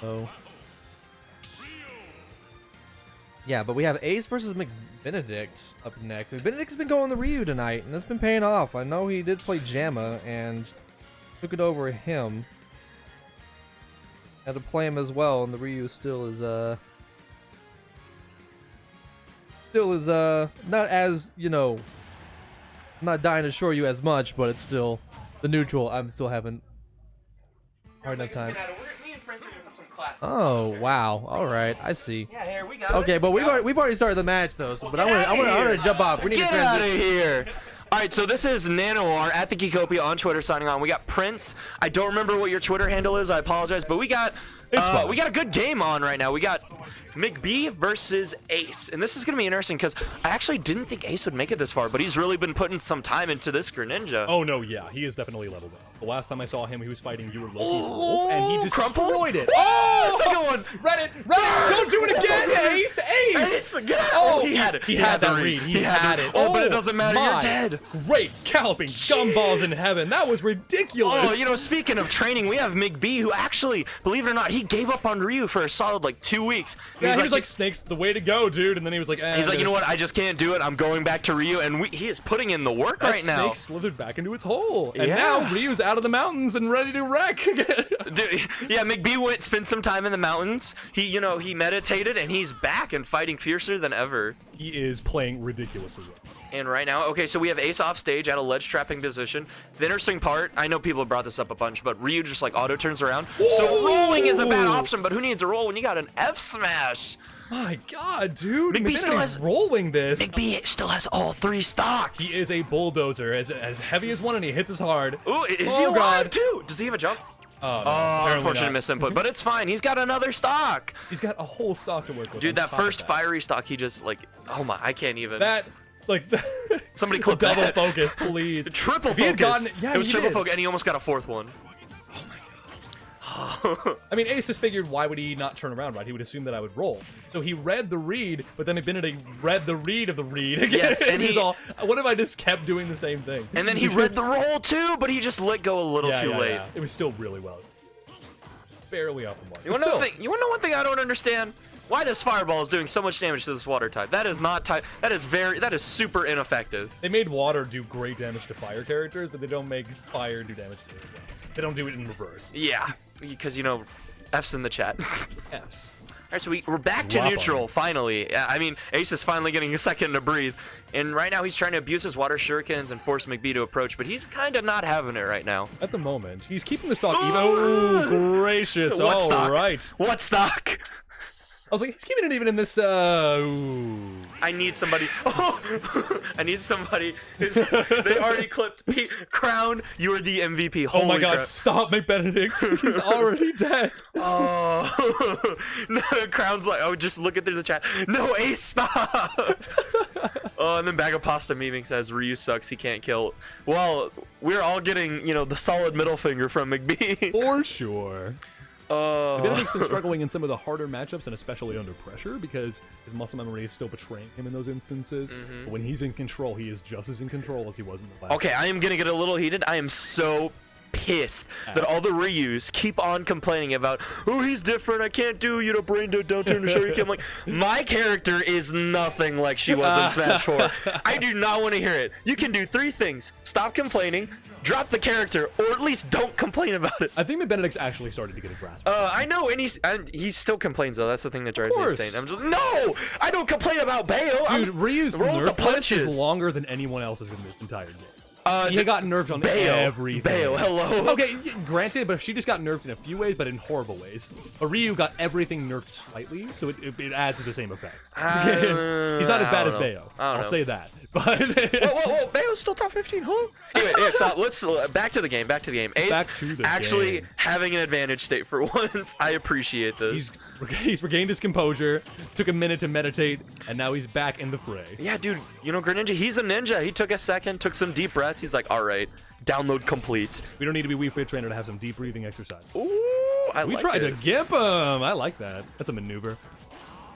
So yeah, but we have Ace versus McBenedict up next. McBenedict's been going the Ryu tonight, and it's been paying off. I know he did play Jamma and took it over him. Had to play him as well, and the Ryu still is not as, you know, I'm not dying to show you as much, but it's still the neutral. I'm still having hard enough time. Oh wow! All right, I see. Yeah, here we go. Okay, but we've already started the match though. So, but I want to jump off. We need to get out of here. All right, so this is Nanoar at the Geekopia on Twitter signing on. We got Prince. I don't remember what your Twitter handle is. I apologize, but we got a good game on right now. We got McBee versus Ace, and this is going to be interesting because I actually didn't think Ace would make it this far, but he's really been putting some time into this Greninja. Oh no, yeah, he is definitely leveled up. The last time I saw him, he was fighting you or Loki's wolf, and he destroyed it. Oh, second one. Reddit, don't do it again, Ace! Ace! Oh, he had it. He had that read. He had it. Oh, but it doesn't matter. You're dead. Great galloping gumballs in heaven. That was ridiculous. Oh, you know, speaking of training, we have McBee, who actually, believe it or not, he gave up on Ryu for a solid like 2 weeks. Yeah, he was like, Snake's the way to go, dude. And then he was like, he's like, you know what? I just can't do it. I'm going back to Ryu, and he is putting in the work right now. Snake slithered back into its hole, and now Ryu's out of the mountains and ready to wreck. Dude, yeah, McBee spent some time in the mountains. He meditated, and he's back and fighting fiercer than ever. He is playing ridiculously well. And right now, okay, so we have Ace off stage at a ledge trapping position. The interesting part, I know people have brought this up a bunch, but Ryu just like auto turns around. Ooh! So rolling is a bad option, but who needs a roll when you got an F smash? My God, dude! McBee still has rolling this. McBee still has all 3 stocks. He is a bulldozer, as heavy as one, and he hits as hard. Ooh, is he alive too? Does he have a jump? Oh, unfortunate misinput, but it's fine. He's got another stock. He's got a whole stock to work with. Dude, that first fiery stock, he just like, oh my, I can't even. Somebody clip double that. focus, please. Triple focus. It was triple focus, and he almost got a 4th one. I mean, Ace just figured, why would he not turn around, right? He would assume that I would roll. So he read the read, but then McBenedict read the read of the read again. Yes, and he's all, what if I just kept doing the same thing? And then he read the roll too, but he just let go a little too late. Yeah. It was still really well. Barely off the mark. You want to know one thing I don't understand? Why this fireball is doing so much damage to this water type? That is not type. That is super ineffective. They made water do great damage to fire characters, but they don't make fire do damage to it. They don't do it in reverse. Yeah, because, you know, F's in the chat. F's. All right, so we're back to neutral, finally. I mean, Ace is finally getting a second to breathe. And right now he's trying to abuse his water shurikens and force McBee to approach, but he's kind of not having it right now. At the moment, he's keeping the stock even. Ooh, gracious. What stock? Right. What stock? I was like, he's keeping it even in this, ooh. I need somebody. Oh, I need somebody. They already clipped Crown. You are the MVP. Holy oh my God! crap. Stop, McBenedict. He's already dead. Oh, no, Crown's like, oh, just look at through the chat. No, Ace, stop. Oh, and then Bag of Pasta memeing says Ryu sucks. He can't kill. Well, we're all getting, you know, the solid middle finger from McBee. For sure. McBenedict's been struggling in some of the harder matchups, and especially under pressure, because his muscle memory is still betraying him in those instances. But when he's in control, he is just as in control as he was in the last. Okay, I am gonna get a little heated. I am so pissed that all the Ryus keep on complaining about, oh, he's different, I can't do, you know, brain dead down turn to show you. I'm like, my character is nothing like she was in Smash 4. I do not want to hear it. You can do 3 things: stop complaining, drop the character, or at least don't complain about it. I think McBenedict's actually started to get a grasp. I know, and he still complains though. That's the thing that drives me insane. I'm just, no, I don't complain about Bayo. Dude, Ryu's nerf list is longer than anyone else's in this entire game. He got nerfed on everything. Bayo, hello. Okay, granted, but she just got nerfed in a few ways, but in horrible ways. But Ryu got everything nerfed slightly, so it adds to the same effect. He's not as bad as Bayo. I'll say that. But whoa, Bayo's still top 15, huh? Anyway, so let's back to the game. Ace actually having an advantage state for once. I appreciate this. He's regained his composure, took a minute to meditate, and now he's back in the fray. Yeah, dude, you know, Greninja, he's a ninja. He took a second, took some deep breaths. He's like, all right, download complete. We don't need to be Wii Fit Trainer to have some deep breathing exercise. Ooh, we tried to gimp him. I like that. That's a maneuver.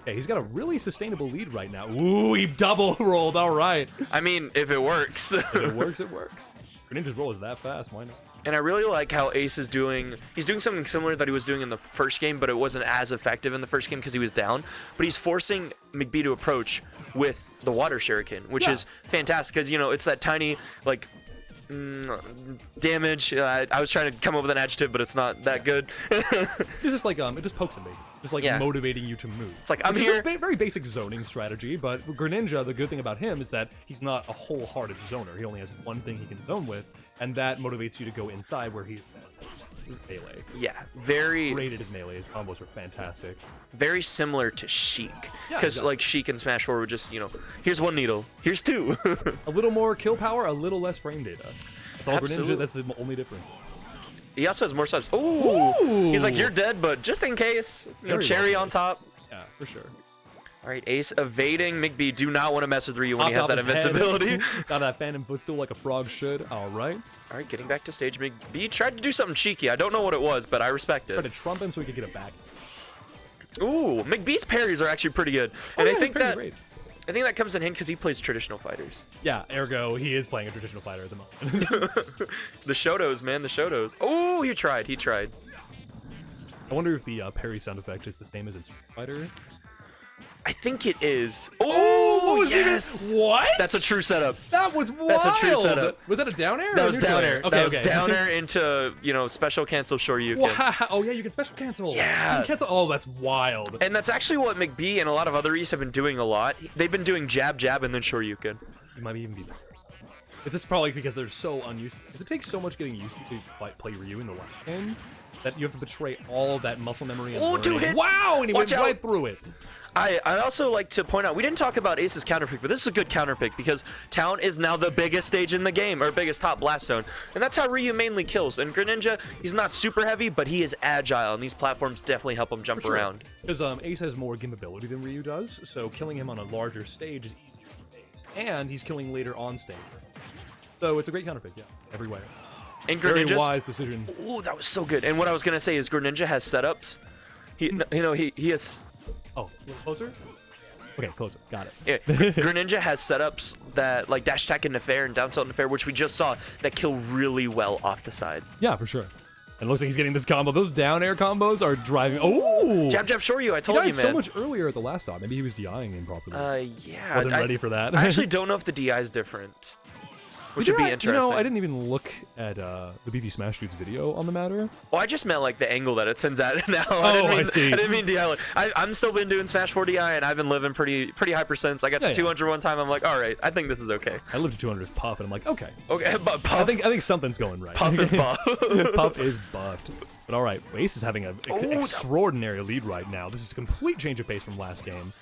Hey, he's got a really sustainable lead right now. Ooh, he double rolled. All right. I mean, if it works. If it works, it works. Greninja's roll is that fast. Why not? And I really like how Ace is doing. He's doing something similar that he was doing in the first game, but it wasn't as effective in the first game because he was down. But he's forcing McBee to approach with the water shuriken, which is fantastic because, you know, it's that tiny, like, damage. I was trying to come up with an adjective, but it's not that good. It's just like it just pokes at me, just like motivating you to move. It's like I'm here. It's very basic zoning strategy, but Greninja, the good thing about him is that he's not a wholehearted zoner. He only has one thing he can zone with, and that motivates you to go inside where he's melee. Yeah, very great at his melee. His combos are fantastic. Very similar to Sheik, Yeah, because exactly. like Sheik and Smash 4 were just, you know, here's one needle, here's two. A little more kill power, a little less frame data. That's all Absolutely. Greninja. That's the only difference. He also has more subs. Ooh! He's like, Ooh. you're dead, but just in case, you know, Very cherry well on top. Yeah, for sure. All right, Ace evading McBee. Do not want to mess with Ryu when he has Hopped that off his head. invincibility. Got that phantom footstool like a frog should. All right. All right, getting back to stage. McBee tried to do something cheeky. I don't know what it was, but I respect Tried it. to trump him so he could get it back. Ooh, McBee's parries are actually pretty good, Oh, and yeah, I think he's pretty that great. I think that comes in hand because he plays traditional fighters. Yeah, ergo, he is playing a traditional fighter at the moment. The Shotos, man, the Shotos. Oh, he tried. He tried. I wonder if the parry sound effect is the same as in Street Fighter. I think it is. Oh, yes. What? That's a true setup. That was wild. That's a true setup. Was that a down air? That or was neutral down air? air. Okay, That was okay. down air into, you know, special cancel Shoryuken. Wow. Oh yeah, you can special cancel. Yeah. You can cancel. Oh, that's wild. And that's actually what McBee and a lot of other East have been doing a lot. They've been doing jab, jab, and then Shoryuken. You might even be better. It's just probably because they're so unused. Because it takes so much getting used to play Ryu in the last game that you have to betray all of that muscle memory. And Oh, 2 learning. hits. Wow, and he Watch went out. right through it. I also like to point out, we didn't talk about Ace's counterpick, but this is a good counterpick because Town is now the biggest stage in the game, or biggest top blast zone. And that's how Ryu mainly kills. And Greninja, he's not super heavy, but he is agile, and these platforms definitely help him jump around. Because Ace has more gimbability than Ryu does, so killing him on a larger stage is easier for Ace. And he's killing later on stage. So it's a great counterpick, yeah, every way. And Very Greninja's... wise decision. Ooh, that was so good. And what I was going to say is Greninja has setups. He has... Oh, a little closer? Okay, closer. Got it. Yeah, Greninja has setups that, like dash attack and Nafair and down tilt and Nafair, which we just saw, that kill really well off the side. Yeah, for sure. And it looks like he's getting this combo. Those down air combos are driving. Oh! Jab, jab, Shoryu, I He told died you, man. so much earlier at the last stop. Maybe he was DIing improperly. Yeah. Wasn't ready for that. I actually don't know if the DI is different. Which would be interesting. You know, I didn't even look at the BB Smash Dude's video on the matter. Well, I just meant like the angle that it sends at now. Oh, I see. I didn't mean DI. Like, I'm still been doing Smash 4 DI, and I've been living pretty hyper since. I got to 200 one time. I'm like, all right, I think this is okay. I lived to 200 as Puff, and I'm like, okay. Okay, but Puff, I think something's going right. Puff is buff. Puff is buffed. But all right, Ace is having an extraordinary lead right now. This is a complete change of pace from last game.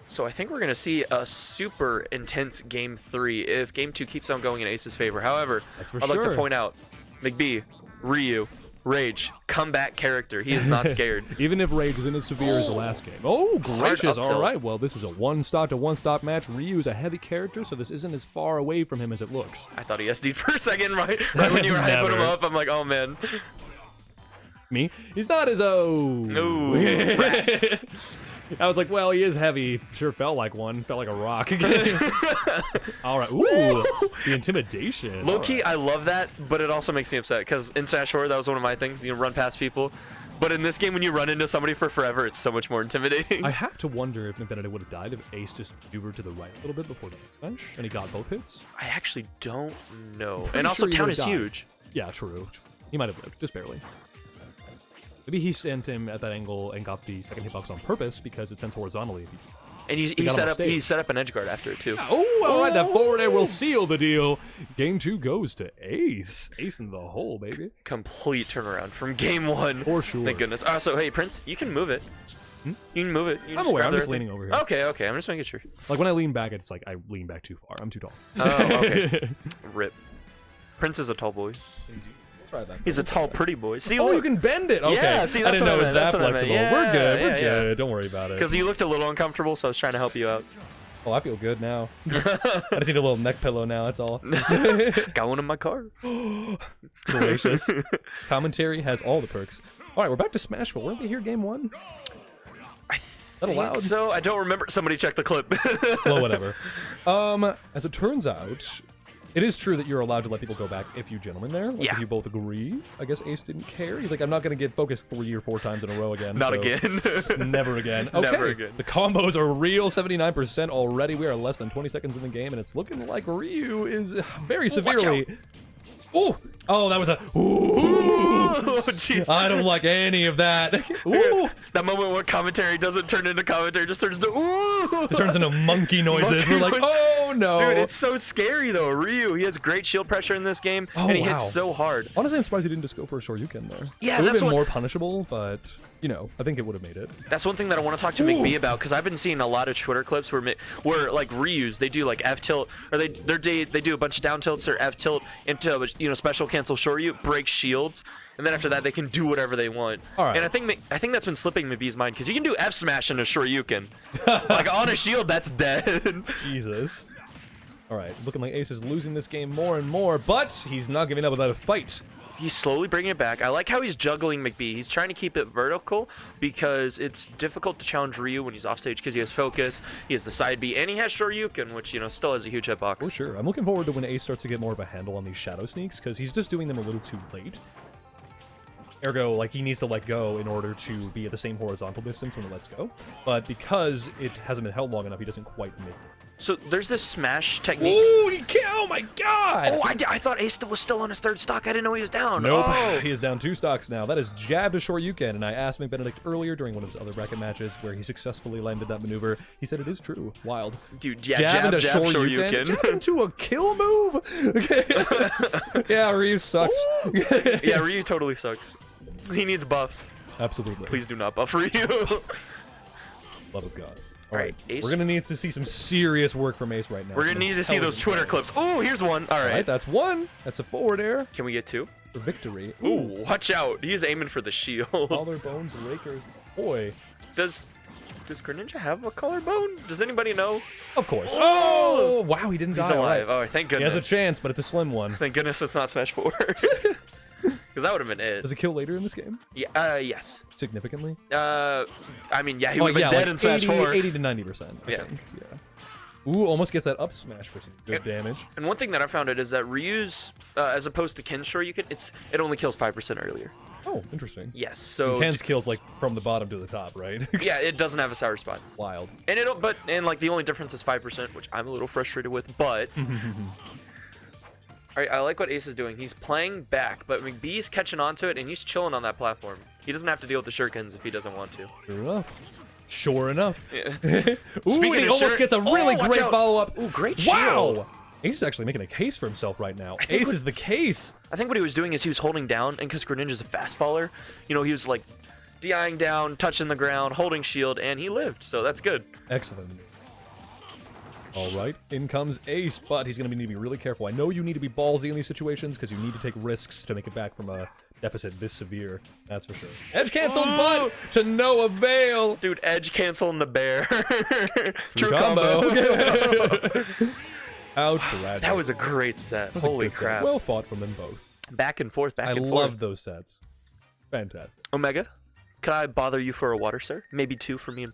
So I think we're going to see a super intense Game 3 if Game 2 keeps on going in Ace's favor. However, I'd like to point out, McBee, Ryu, Rage, comeback character. He is not scared. Even if Rage isn't as severe as the last game. Oh, gracious. up tilt. All right, well, this is a one-stop match. Ryu is a heavy character, so this isn't as far away from him as it looks. I thought he SD'd for a second, right when you were hyping him Never. up. I'm like, oh, man. Me? He's not as No, rats. I was like, well, he is heavy. Sure felt like one. Felt like a rock. All right. Ooh, the intimidation. Low-key, I love that, but it also makes me upset because in Smash 4, that was one of my things, you know, run past people. But in this game, when you run into somebody for forever, it's so much more intimidating. I have to wonder if McBenedict would have died if Ace just maneuvered to the right a little bit before the bench and he got both hits. I actually don't know. Pretty And also, sure he Town would've is died. huge. Yeah, true. He might have lived, just barely. Maybe he sent him at that angle and got the second hitbox on purpose because it sends horizontally. And he got set him up off he stage. set up an edge guard after it too. Oh, all right, that forward air will seal the deal. Game 2 goes to Ace. Ace in the hole, baby. Complete turnaround from Game 1. For sure. Thank goodness. Also, hey Prince, you can move it. You can move it. You I'm just aware. grab I'm just everything. leaning over here. Okay. I'm just making sure. Like when I lean back, it's like I lean back too far. I'm too tall. Oh, okay. Rip. Prince is a tall boy. Try that. He's a tall, pretty boy. See, Oh, look. you can bend it. Okay. Yeah, see, I that's didn't what know I it was meant, that that's what I meant. flexible. Yeah, we're good. We're yeah. good. Don't worry about it. Because you looked a little uncomfortable, so I was trying to help you out. Oh, I feel good now. I just need a little neck pillow now. That's all. Got one in my car. Gracious. Commentary has all the perks. All right, we're back to Smash 4. Weren't we here game 1? I that allowed? so. I don't remember. Somebody check the clip. Well, whatever. As it turns out, It is true that you're allowed to let people go back if you gentlemen there. Like, Yeah. if you both agree. I guess Ace didn't care. He's like, I'm not going to get focused 3 or 4 times in a row again. Not so again. Never again. Okay. Never again. The combos are real, 79% already. We are less than 20 seconds in the game, and it's looking like Ryu is very severely... Ooh! Oh, that was a... Ooh! Oh, jeez. I don't like any of that. Ooh! That moment where commentary doesn't turn into commentary, just turns to ooh. It turns into monkey noises. Monkey We're like, noise. oh no! Dude, it's so scary though. Ryu, he has great shield pressure in this game, and he hits so hard. Honestly, I'm surprised he didn't just go for a Shoryuken there. Yeah, it would have that's been what- more punishable, but you know, I think it would have made it. That's one thing that I want to talk to McBee about, because I've been seeing a lot of Twitter clips where like Ryu's, they do like F tilt, or they do a bunch of down tilts or F tilt into special cancel Shoryu, break shields, and then after that they can do whatever they want. All right. And I think that's been slipping McBee's mind, because you can do F smash in a Shoryuken, like on a shield that's dead. Jesus. All right, looking like Ace is losing this game more and more, but he's not giving up without a fight. He's slowly bringing it back. I like how he's juggling McBee. He's trying to keep it vertical because it's difficult to challenge Ryu when he's off stage because he has focus, he has the side B, and he has Shoryuken, which, still has a huge hitbox. For sure. I'm looking forward to when Ace starts to get more of a handle on these shadow sneaks, because he's just doing them a little too late. Ergo, like, he needs to let go in order to be at the same horizontal distance when it lets go. But because it hasn't been held long enough, he doesn't quite make it. So there's this smash technique. Ooh, he can't! Oh my god! Oh, I thought Ace was still on his 3rd stock. I didn't know he was down. Nope. Oh. He is down 2 stocks now. That is jab to Shoryuken, and I asked McBenedict earlier during one of his other bracket matches where he successfully landed that maneuver. He said it is true. Wild. Dude, yeah, jab Shoryuken. Jab into a kill move? Yeah, Ryu sucks. Yeah, Ryu totally sucks. He needs buffs. Absolutely. Please do not buff Ryu. Love of God. All right, Ace. We're going to need to see some serious work from Ace right now. We're going to need to see those Twitter clips. Ooh, here's one. All right. That's one. That's a forward air Can we get 2? for victory. Ooh, watch out. He's aiming for the shield. Collarbones, Rakers. Boy. Does Greninja have a collarbone? Does anybody know? Of course. Oh! Wow, he didn't He's die. alive. All right. Oh, thank He goodness. has a chance, but it's a slim one. Thank goodness it's not Smash 4. Because that would have been it. Does it kill later in this game? Yeah, yes. Significantly? I mean, yeah, he would have been dead in Smash 4. 80 to 90%. Yeah. Yeah. Ooh, almost gets that up smash for some good damage. And one thing that I found is that Ryu's, as opposed to Ken's Shoryuken, it only kills 5% earlier. Oh, interesting. Yes, so Ken's kills like from the bottom to the top, right? yeah, it doesn't have a sour spot. Wild. And the only difference is 5%, which I'm a little frustrated with, but Alright, I like what Ace is doing. He's playing back, but McBee's catching onto it, and he's chilling on that platform. He doesn't have to deal with the shurikens if he doesn't want to. Sure enough. Sure enough. Yeah. Ooh, and he almost gets a really watch great out. follow-up. Ooh, great shield. Wow! Ace is actually making a case for himself right now. Ace is the case. I think what he was doing is he was holding down, and because Greninja's a fast faller, he was like DIing down, touching the ground, holding shield, and he lived, so that's good. Excellent. All right, in comes Ace, but he's going to need to be really careful. I know you need to be ballsy in these situations because you need to take risks to make it back from a deficit this severe. That's for sure. Edge canceled, but to no avail. Dude, edge canceling the bear. True combo. combo. Ouch, tragic. That was a great set. That was a Holy good set. crap. Well fought from them both. Back and forth, back I and forth. love those sets. Fantastic. Omega, can I bother you for a water, sir? Maybe 2 for me and